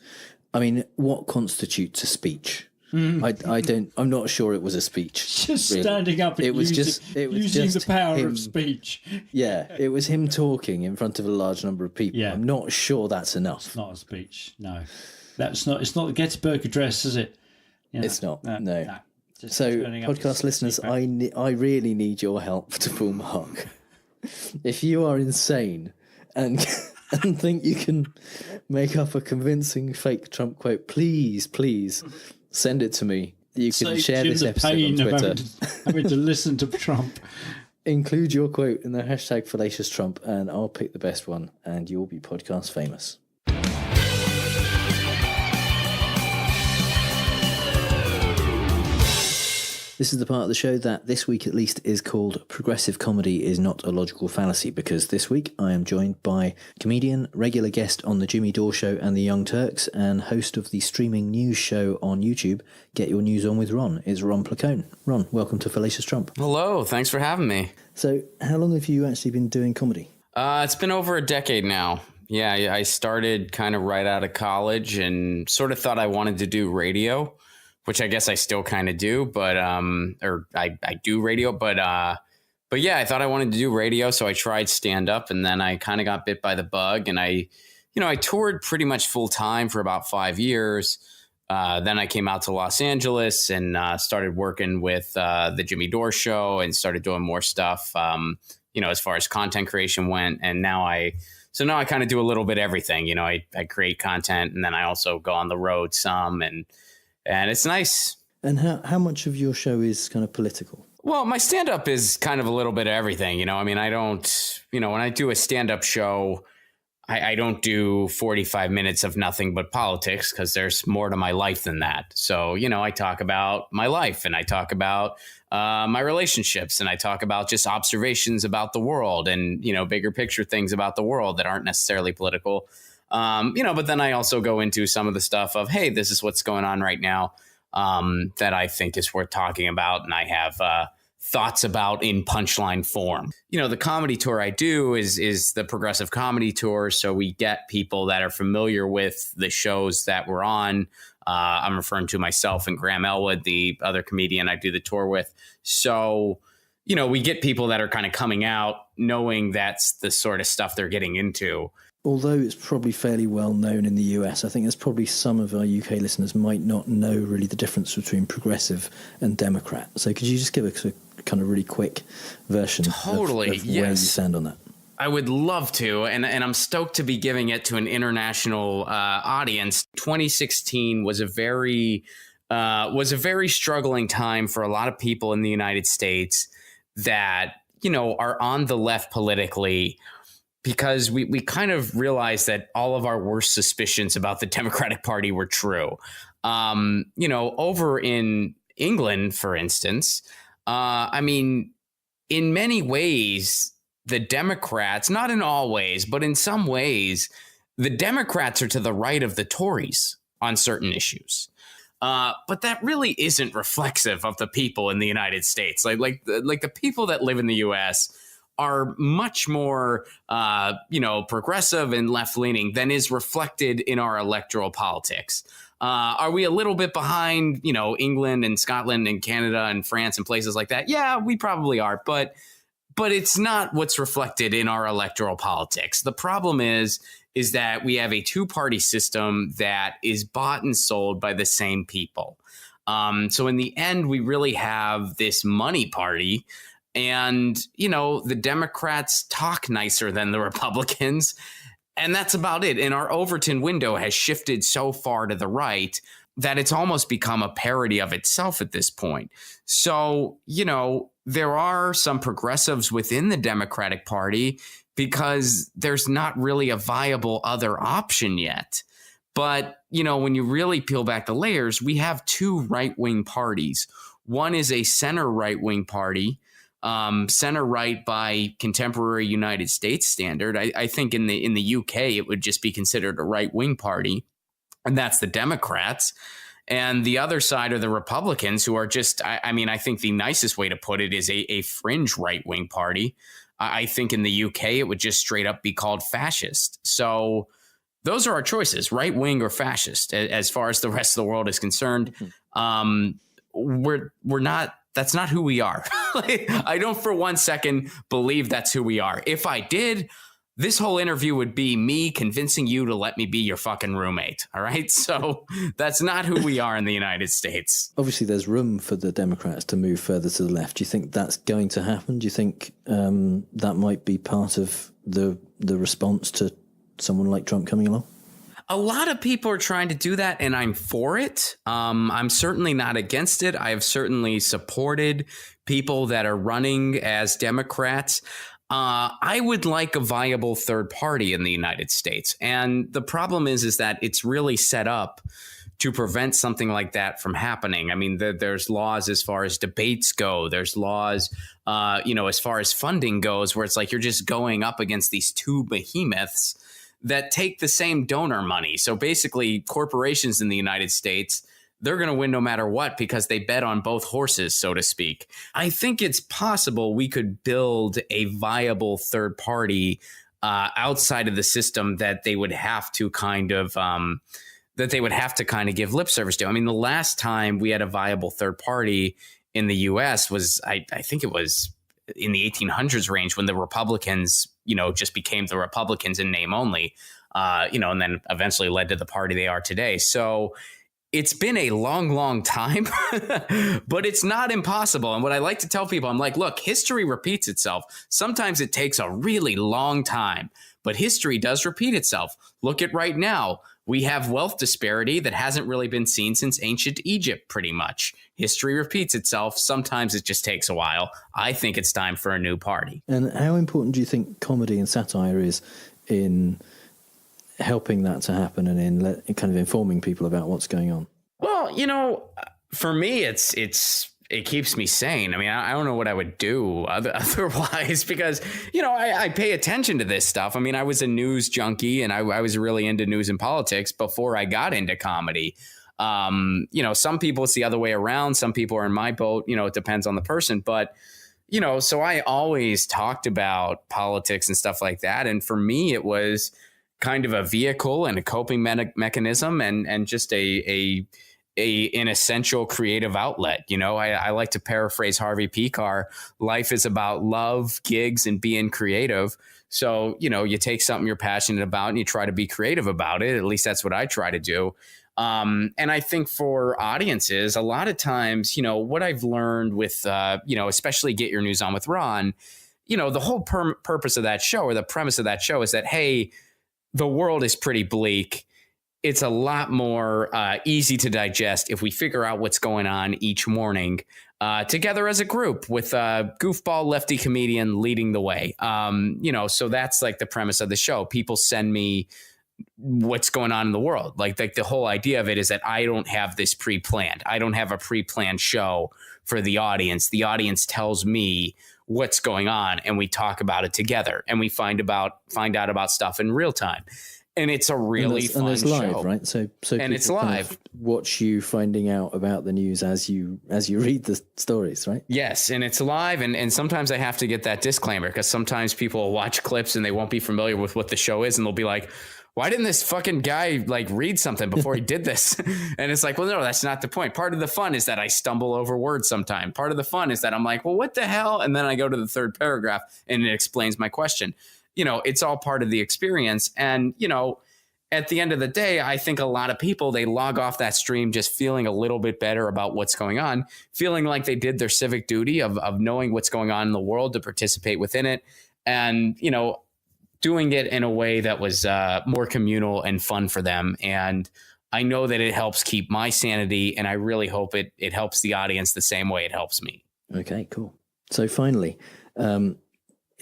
I mean, what constitutes a speech? I'm not sure it was a speech. Just really. Standing up and using the power of speech. Yeah, it was him talking in front of a large number of people. Yeah. I'm not sure that's enough. It's not a speech, no. It's not the Gettysburg Address, is it? It's not, no. So, podcast listeners, I really need your help to pull Mark. If you are insane and think you can make up a convincing fake Trump quote, please send it to me You can Saves share you this the episode on pain of Twitter. having to listen to Trump. Include your quote in the hashtag Fallacious Trump, and I'll pick the best one, and you'll be podcast famous. This is the part of the show that this week at least is called Progressive Comedy is Not a Logical Fallacy, because this week I am joined by comedian, regular guest on the Jimmy Dore Show and the Young Turks, and host of the streaming news show on YouTube, Get Your News On with Ron, is Ron Placone. Ron, welcome to Fallacious Trump. Hello, thanks for having me. So how long have you actually been doing comedy? It's been over a decade now. Yeah, I started kind of right out of college and sort of thought I wanted to do radio, which I guess I still kind of do, but I do radio, but yeah, I thought I wanted to do radio, so I tried stand up, and then I kind of got bit by the bug, and I toured pretty much full time for about 5 years. Then I came out to Los Angeles and started working with the Jimmy Dore Show and started doing more stuff, as far as content creation went, and now I kind of do a little bit of everything. I create content, and then I also go on the road some, and it's nice. And how much of your show is kind of political? Well, my stand-up is kind of a little bit of everything. I don't, when I do a stand-up show, I don't do 45 minutes of nothing but politics, because there's more to my life than that. So, I talk about my life, and I talk about my relationships, and I talk about just observations about the world and, bigger picture things about the world that aren't necessarily political. But then I also go into some of the stuff of, hey, this is what's going on right now that I think is worth talking about. And I have thoughts about in punchline form. The comedy tour I do is the Progressive Comedy Tour. So we get people that are familiar with the shows that we're on. I'm referring to myself and Graham Elwood, the other comedian I do the tour with. So, we get people that are kind of coming out knowing that's the sort of stuff they're getting into. Although it's probably fairly well known in the US, I think there's probably some of our UK listeners might not know really the difference between progressive and Democrat. So could you just give us a kind of really quick version of where you stand on that? I would love to, and I'm stoked to be giving it to an international audience. 2016 was a very struggling time for a lot of people in the United States that, are on the left politically, because we kind of realized that all of our worst suspicions about the Democratic Party were true. Over in England, for instance, in many ways, the Democrats, not in all ways, but in some ways, the Democrats are to the right of the Tories on certain issues. But that really isn't reflexive of the people in the United States. Like the people that live in the U.S. are much more, progressive and left-leaning than is reflected in our electoral politics. Are we a little bit behind, England and Scotland and Canada and France and places like that? Yeah, we probably are, but it's not what's reflected in our electoral politics. The problem is that we have a two-party system that is bought and sold by the same people. So in the end, we really have this money party. And, the Democrats talk nicer than the Republicans. And that's about it. And our Overton window has shifted so far to the right that it's almost become a parody of itself at this point. So, there are some progressives within the Democratic Party because there's not really a viable other option yet. But, when you really peel back the layers, we have two right-wing parties. One is a center right-wing party. Center right by contemporary United States standard. I think in the UK it would just be considered a right wing party, and that's the Democrats. And the other side are the Republicans, who are just, I think the nicest way to put it is a fringe right wing party. I think in the UK it would just straight up be called fascist. So those are our choices, right wing or fascist, as far as the rest of the world is concerned. We're not. That's not who we are. I don't for one second believe that's who we are. If I did, this whole interview would be me convincing you to let me be your fucking roommate. All right. So that's not who we are in the United States. Obviously, there's room for the Democrats to move further to the left. Do you think that's going to happen? Do you think that might be part of the response to someone like Trump coming along? A lot of people are trying to do that, and I'm for it. I'm certainly not against it. I have certainly supported people that are running as Democrats. I would like a viable third party in the United States. And the problem is that it's really set up to prevent something like that from happening. I mean, there's laws as far as debates go. There's laws, as far as funding goes, where it's like you're just going up against these two behemoths that take the same donor money. So basically, corporations in the United States, they're going to win no matter what because they bet on both horses, so to speak. I think it's possible we could build a viable third party outside of the system that they would have to kind of give lip service to. I mean, the last time we had a viable third party in the U.S. was, I think it was in the 1800s range when the Republicans, just became the Republicans in name only, and then eventually led to the party they are today. So it's been a long, long time, but it's not impossible. And what I like to tell people, I'm like, look, history repeats itself. Sometimes it takes a really long time, but history does repeat itself. Look at right now. We have wealth disparity that hasn't really been seen since ancient Egypt, pretty much. History repeats itself. Sometimes it just takes a while. I think it's time for a new party. And how important do you think comedy and satire is in helping that to happen and in kind of informing people about what's going on? Well, for me, it keeps me sane. I mean, I don't know what I would do otherwise because, I pay attention to this stuff. I mean, I was a news junkie and I was really into news and politics before I got into comedy. Some people it's the other way around. Some people are in my boat. It depends on the person. But, so I always talked about politics and stuff like that. And for me, it was kind of a vehicle and a coping mechanism and just an essential creative outlet. I like to paraphrase Harvey Pekar. Life is about love, gigs, and being creative. So, you take something you're passionate about and you try to be creative about it. At least that's what I try to do. And I think for audiences, a lot of times, what I've learned with, especially Get Your News On with Ron, the whole purpose of that show or the premise of that show is that, hey, the world is pretty bleak. It's a lot more easy to digest if we figure out what's going on each morning together as a group with a goofball lefty comedian leading the way. So that's like the premise of the show. People send me what's going on in the world. Like the whole idea of it is that I don't have this pre-planned. I don't have a pre-planned show for the audience. The audience tells me what's going on and we talk about it together and we find out about stuff in real time. And it's a really fun and it's live, show. Right? So and it's live. Watch you finding out about the news as you read the stories, right? Yes, and it's live. And sometimes I have to get that disclaimer because sometimes people will watch clips and they won't be familiar with what the show is, and they'll be like, "Why didn't this fucking guy read something before he did this?" And it's like, well, no, that's not the point. Part of the fun is that I stumble over words sometimes. Part of the fun is that I'm like, well, what the hell? And then I go to the third paragraph and it explains my question. It's all part of the experience. And, at the end of the day, I think a lot of people, they log off that stream just feeling a little bit better about what's going on, feeling like they did their civic duty of knowing what's going on in the world to participate within it. And, doing it in a way that was more communal and fun for them. And I know that it helps keep my sanity. And I really hope it helps the audience the same way it helps me. Okay, cool. So finally,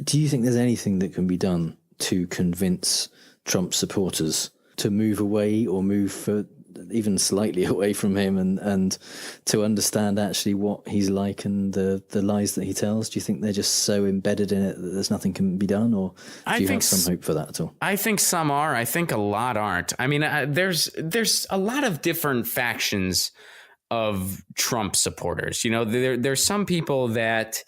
do you think there's anything that can be done to convince Trump supporters to move away or move even slightly away from him and to understand actually what he's like and the lies that he tells? Do you think they're just so embedded in it that there's nothing can be done, or do you have some hope for that at all? I think some are. I think a lot aren't. I mean, there's a lot of different factions of Trump supporters. There's some people that,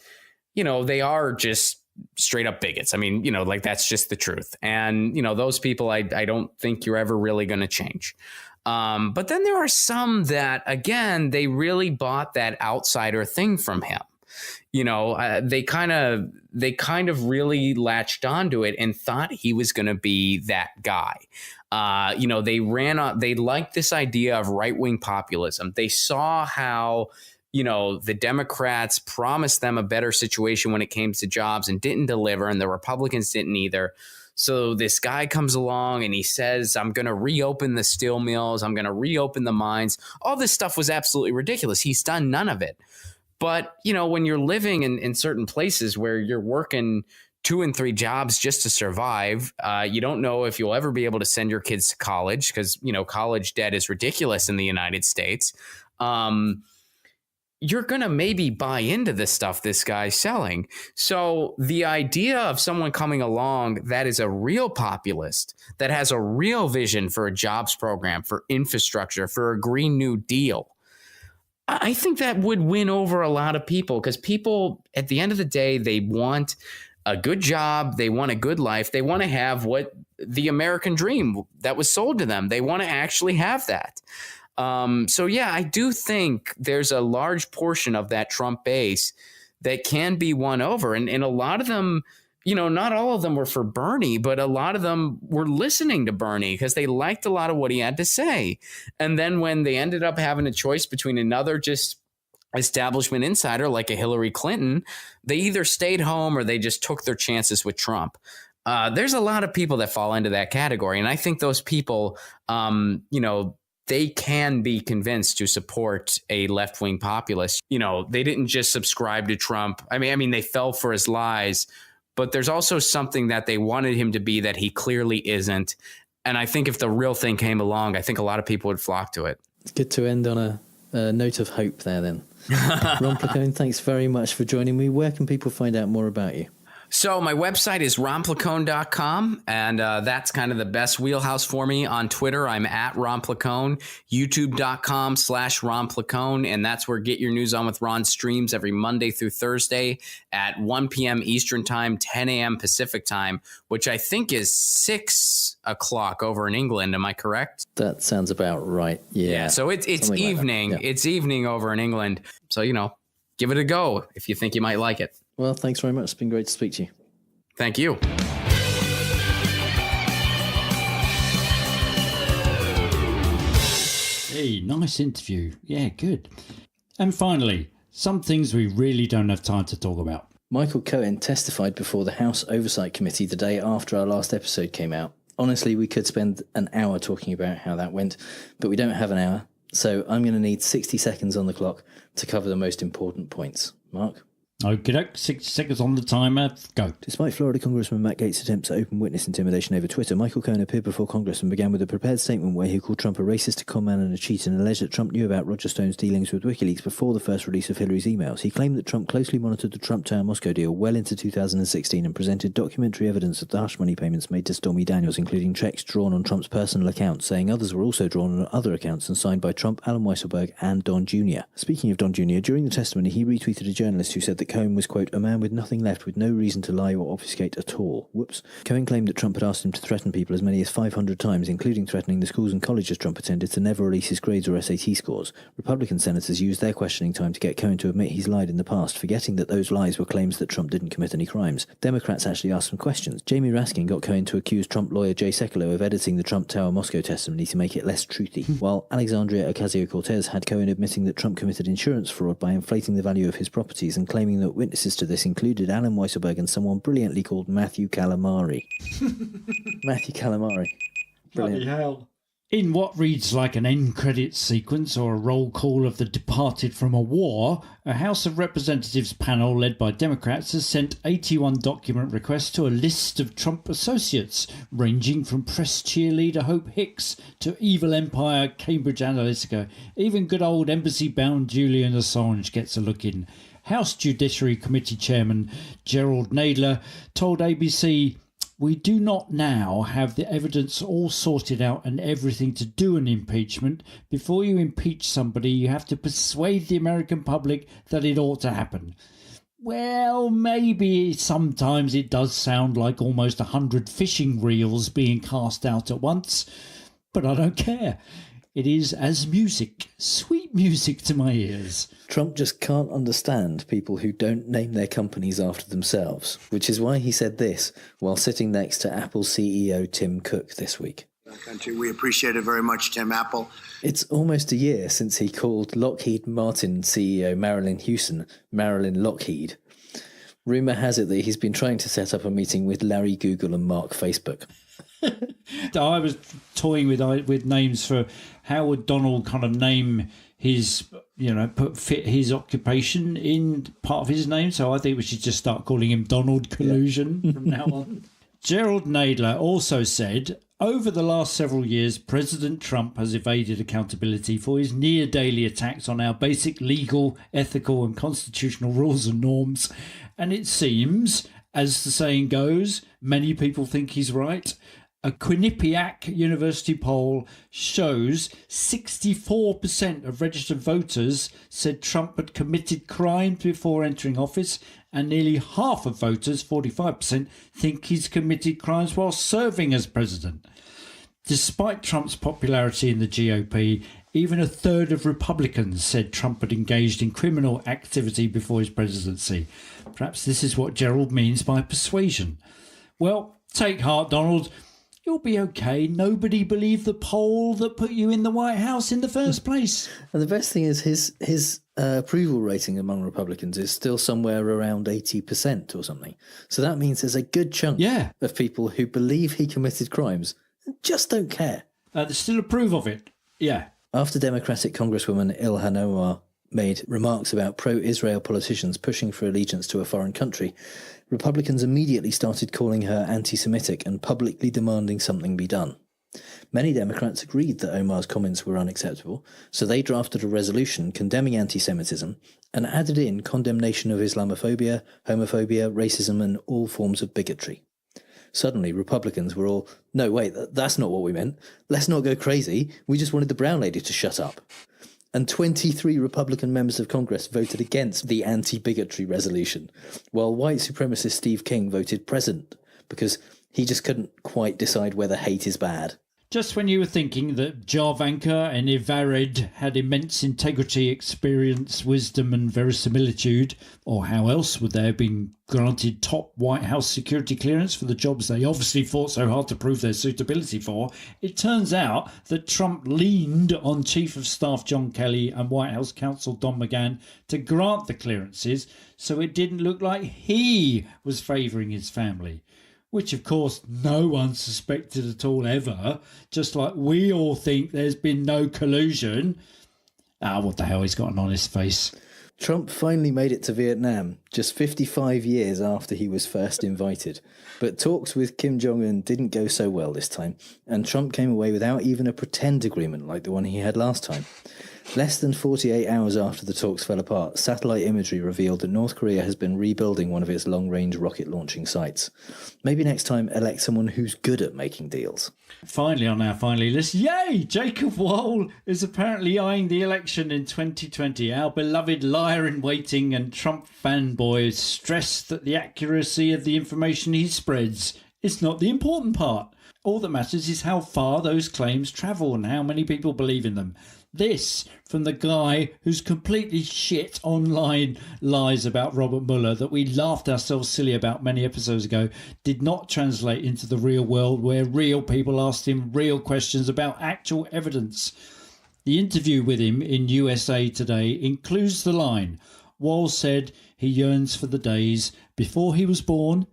they are just straight up bigots. I mean, that's just the truth. And, those people, I don't think you're ever really going to change. But then there are some that, again, they really bought that outsider thing from him. They kind of really latched onto it and thought he was going to be that guy. They liked this idea of right-wing populism. They saw how, the Democrats promised them a better situation when it came to jobs and didn't deliver, and the Republicans didn't either. So this guy comes along and he says, I'm going to reopen the steel mills. I'm going to reopen the mines. All this stuff was absolutely ridiculous. He's done none of it. But, you know, when you're living in certain places where you're working 2 and 3 jobs just to survive, you don't know if you'll ever be able to send your kids to college because, you know, college debt is ridiculous in the United States. You're going to maybe buy into the stuff this guy's selling. So the idea of someone coming along that is a real populist, that has a real vision for a jobs program, for infrastructure, for a Green New Deal, I think that would win over a lot of people because people, at the end of the day, they want a good job. They want a good life. They want to have what the American dream that was sold to them. They want to actually have that. So, yeah, I do think there's a large portion of that Trump base that can be won over. And a lot of them, you know, not all of them were for Bernie, but a lot of them were listening to Bernie because they liked a lot of what he had to say. And then when they ended up having a choice between another just establishment insider like a Hillary Clinton, they either stayed home or they just took their chances with Trump. There's a lot of people that fall into that category. And I think those people, you know, they can be convinced to support a left-wing populist. You know, they didn't just subscribe to Trump. I mean, they fell for his lies, but there's also something that they wanted him to be that he clearly isn't. And I think if the real thing came along, I think a lot of people would flock to it. It's good to end on a note of hope there then. Ron Placone, thanks very much for joining me. Where can people find out more about you? So my website is ronplacone.com, and that's kind of the best wheelhouse for me. On Twitter, I'm at Ron Placone, youtube.com/Ron Placone, and that's where Get Your News On with Ron streams every Monday through Thursday at 1 p.m. Eastern Time, 10 a.m. Pacific Time, which I think is 6 o'clock over in England. Am I correct? That sounds about right, yeah. So it's evening. Like It's evening over in England. So, you know, give it a go if you think you might like it. Well, thanks very much. It's been great to speak to you. Thank you. Hey, nice interview. Yeah, good. And finally, some things we really don't have time to talk about. Michael Cohen testified before the House Oversight Committee the day after our last episode came out. Honestly, we could spend an hour talking about how that went, but we don't have an hour, so I'm going to need 60 seconds on the clock to cover the most important points. Mark? Okay, 60 seconds on the timer. Go. Despite Florida Congressman Matt Gaetz' attempts at open witness intimidation over Twitter, Michael Cohen appeared before Congress and began with a prepared statement where he called Trump a racist, a con man and a cheat, and alleged that Trump knew about Roger Stone's dealings with WikiLeaks before the first release of Hillary's emails. He claimed that Trump closely monitored the Trump Tower Moscow deal well into 2016 and presented documentary evidence of the hush money payments made to Stormy Daniels, including checks drawn on Trump's personal account, saying others were also drawn on other accounts and signed by Trump, Alan Weisselberg, and Don Jr. Speaking of Don Jr., during the testimony, he retweeted a journalist who said that Cohen was, quote, a man with nothing left, with no reason to lie or obfuscate at all. Whoops. Cohen claimed that Trump had asked him to threaten people as many as 500 times, including threatening the schools and colleges Trump attended to never release his grades or SAT scores. Republican senators used their questioning time to get Cohen to admit he's lied in the past, forgetting that those lies were claims that Trump didn't commit any crimes. Democrats actually asked some questions. Jamie Raskin got Cohen to accuse Trump lawyer Jay Sekulow of editing the Trump Tower Moscow testimony to make it less truthy, while Alexandria Ocasio-Cortez had Cohen admitting that Trump committed insurance fraud by inflating the value of his properties and claiming that witnesses to this included Alan Weisselberg and someone brilliantly called Matthew Calamari. Matthew Calamari. Brilliant. Bloody hell. In what reads like an end credits sequence or a roll call of the departed from a war, a House of Representatives panel led by Democrats has sent 81 document requests to a list of Trump associates, ranging from press cheerleader Hope Hicks to evil empire Cambridge Analytica. Even good old embassy-bound Julian Assange gets a look in. House Judiciary Committee Chairman Gerald Nadler told ABC, "We do not now have the evidence all sorted out and everything to do an impeachment. Before you impeach somebody, you have to persuade the American public that it ought to happen." Well, maybe sometimes it does sound like almost 100 fishing reels being cast out at once, but I don't care. It is as music, sweet music to my ears. Trump just can't understand people who don't name their companies after themselves, which is why he said this while sitting next to Apple CEO Tim Cook this week. We appreciate it very much, Tim Apple. It's almost a year since he called Lockheed Martin CEO Marilyn Houston Marilyn Lockheed, Rumour has it that he's been trying to set up a meeting with Larry Google and Mark Facebook. I was toying with names for how would Donald kind of name his, fit his occupation in part of his name. So I think we should just start calling him Donald Collusion from now on. Gerald Nadler also said, over the last several years, President Trump has evaded accountability for his near-daily attacks on our basic legal, ethical and constitutional rules and norms. And it seems, as the saying goes, many people think he's right. A Quinnipiac University poll shows 64% of registered voters said Trump had committed crimes before entering office, and nearly half of voters, 45%, think he's committed crimes while serving as president. Despite Trump's popularity in the GOP, even a third of Republicans said Trump had engaged in criminal activity before his presidency. Perhaps this is what Gerald means by persuasion. Well, take heart, Donald. You'll be okay. Nobody believed the poll that put you in the White House in the first place. And the best thing is his approval rating among Republicans is still somewhere around 80% or something. So that means there's a good chunk of people who believe he committed crimes and just don't care. They still approve of it. Yeah. After Democratic Congresswoman Ilhan Omar made remarks about pro-Israel politicians pushing for allegiance to a foreign country, Republicans immediately started calling her anti-Semitic and publicly demanding something be done. Many Democrats agreed that Omar's comments were unacceptable, so they drafted a resolution condemning anti-Semitism and added in condemnation of Islamophobia, homophobia, racism and all forms of bigotry. Suddenly, Republicans were all, no, wait, that's not what we meant. Let's not go crazy. We just wanted the brown lady to shut up. And 23 Republican members of Congress voted against the anti-bigotry resolution, while white supremacist Steve King voted present because he just couldn't quite decide whether hate is bad. Just when you were thinking that Jarvanka and Ivarid had immense integrity, experience, wisdom and verisimilitude, or how else would they have been granted top White House security clearance for the jobs they obviously fought so hard to prove their suitability for, it turns out that Trump leaned on Chief of Staff John Kelly and White House counsel Don McGahn to grant the clearances, so it didn't look like he was favouring his family. Which, of course, no one suspected at all ever, just like we all think there's been no collusion. What the hell, he's got an honest face. Trump finally made it to Vietnam, just 55 years after he was first invited. But talks with Kim Jong-un didn't go so well this time, and Trump came away without even a pretend agreement like the one he had last time. Less than 48 hours after the talks fell apart, satellite imagery revealed that North Korea has been rebuilding one of its long-range rocket launching sites. Maybe next time elect someone who's good at making deals. Finally on our finally list, yay! Jacob Wohl is apparently eyeing the election in 2020. Our beloved liar-in-waiting and Trump fanboys stress that the accuracy of the information he spreads is not the important part. All that matters is how far those claims travel and how many people believe in them. This from the guy who's completely shit online lies about Robert Mueller that we laughed ourselves silly about many episodes ago did not translate into the real world where real people asked him real questions about actual evidence. The interview with him in USA Today includes the line, Wall said he yearns for the days before he was born.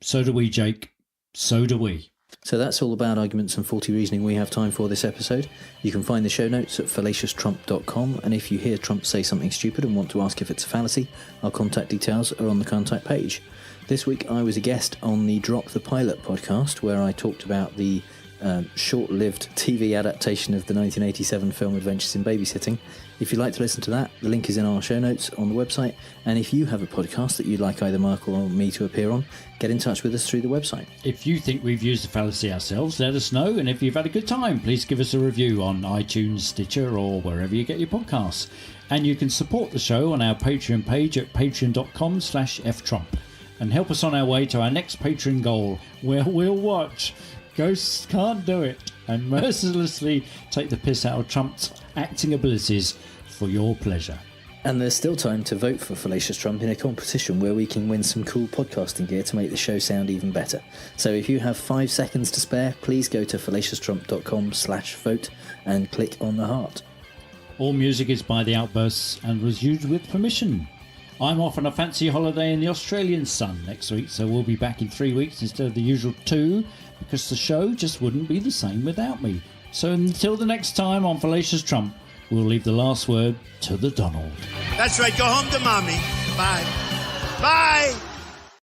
So do we, Jake. So do we. So that's all the bad arguments and faulty reasoning we have time for this episode. You can find the show notes at fallacioustrump.com, and if you hear Trump say something stupid and want to ask if it's a fallacy, our contact details are on the contact page. This week I was a guest on the Drop the Pilot podcast, where I talked about the short-lived TV adaptation of the 1987 film Adventures in Babysitting. If you'd like to listen to that, the link is in our show notes on the website, and if you have a podcast that you'd like either Mark or me to appear on, get in touch with us through the website. If you think we've used the fallacy ourselves, let us know, and if you've had a good time, please give us a review on iTunes, Stitcher or wherever you get your podcasts. And you can support the show on our Patreon page at patreon.com/ftrump and help us on our way to our next Patreon goal, where we'll watch Ghosts Can't Do It and mercilessly take the piss out of Trump's acting abilities for your pleasure. And there's still time to vote for Fallacious Trump in a competition where we can win some cool podcasting gear to make the show sound even better. So if you have 5 seconds to spare, please go to fallacioustrump.com/vote and click on the heart. All music is by The Outbursts and was used with permission. I'm off on a fancy holiday in the Australian sun next week, so we'll be back in 3 weeks instead of the usual 2, because the show just wouldn't be the same without me. So until the next time on Fallacious Trump, we'll leave the last word to the Donald. That's right. Go home to mommy. Bye. Bye.